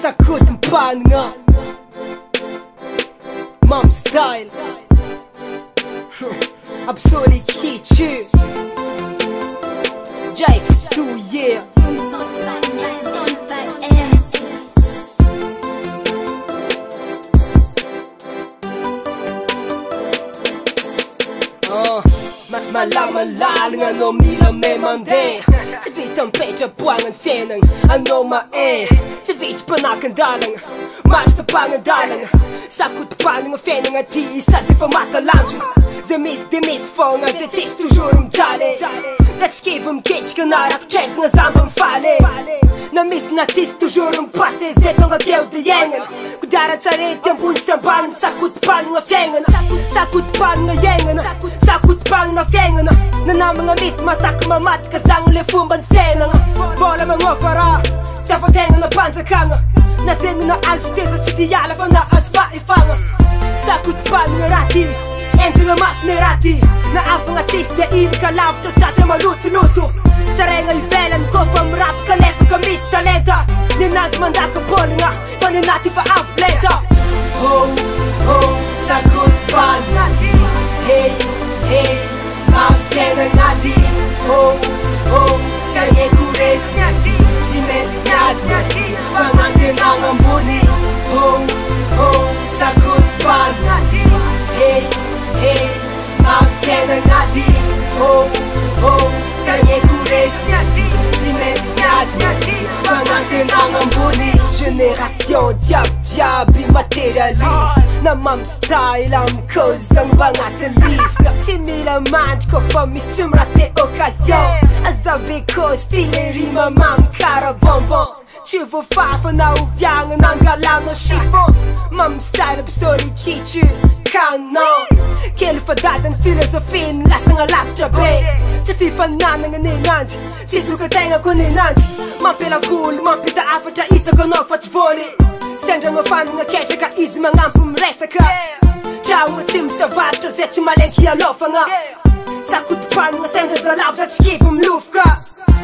Sakodimpanignna MAMSTYLE ABSOlue Titre ABSOlue, yeah. Malalang ano mila may mande Tsy vita mipetra-poagna ny fiainagna anao ma-e Tsy vitsy mpanakandalagna maro sa pagnandalagna Sakodimpanignna fiainagna ty sady efa matalanjona Zay misy de misy fogna zay tsisy toujours mijaly Zay tsy kivy miketrika na rakotrezagna zamba mifaly Na misy na tsisy toujours mipasy zay tonga keo de iainagna Kodara-tsarety ambony sy ambany Sakodimpanignna fiainagna Sakodimpanignna iainagna Sakodimpanignna fiainagna Na namagna misy masaky mamatika zagny le fomba ny fiainagna Vola magnova raha fitiavan-tegna na panjakagna Na zegny na azo teza tsy diala fa na azo faefagna Sakodimpanignna raha ty Enjagna mafy raha ty Na avagna tsisy de ilika lavitra satria malotoloto Tsaraigna ivelany kofa miraty kanefa ka misy talenta Ny ananjy mandaka bolagna fa ny anaty fa avo lenta Oh, oh, Sakodimpanignna Hey, hey, mafiainagna ty Oh, oh, tsareko resiny ty Tsy maintsy miadina ty Fagnantenagna ambony Oh, oh, Sakodimpanignna Hey, hey, mafiainagna ty Oh, oh, tsareko resiny ty Tsy maintsy miadina ty Fagnantenagna ambony Génération jiaby matérialiste Na MAMSTYLE amin'ny cause zagny mba agnaty liste Tsy mila mandry kofa misy tsy miraty occasion Azabe ko style rima mamy kara bonbon Tsy voafafa na oviagna na angalana chiffon MAMSTYLE ABSOlue Titre canon Kely fadadany filosofiny lasagna lavitra be Tsy fifananagna nenanjy Tsy doka-tegna ko nenanjy Mampela volo, mampita afatra hitako anao fa tsy voly Sendragna fanagna ketraka izy magnampy miresaka Trauma tsy misavaritra zay tsy malenky alofagna Sakodimpanignna sendra zalavitra tsy kivy milofoka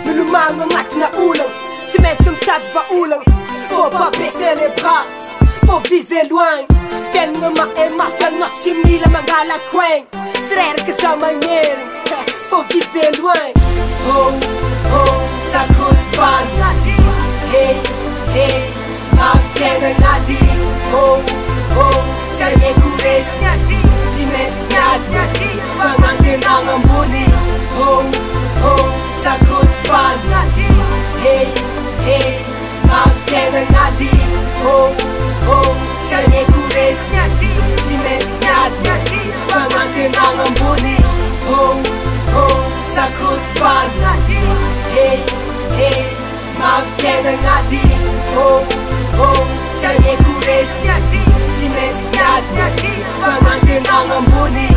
Milomagno agnatina olagna Tsy maintsy mitady vaolagna Faut pas baisser les bras Faut viser loin Fiainagna ma-e mafy anao tsy mila mangala koaigny Tsy reraka za magnerigny Faut viser loin Oh, oh, Sakodimpanignna Hey, hey, mafiainagna ty Oh, oh, tsareko resiny ty Tsy maintsy miadina ty Fagnantenagna ambony Oh, oh, Sakodimpanignna Hey, hey, mafiainagna ty Oh, oh, tsareko resiny ty Tsy maintsy miadina ty Fagnantenagna ambony Oh, oh, Sakodimpanignna Hey, hey, mafiainagna ty Oh, oh, tsareko resiny ty Tsy maintsy miadina ty Fagnantenagna ambony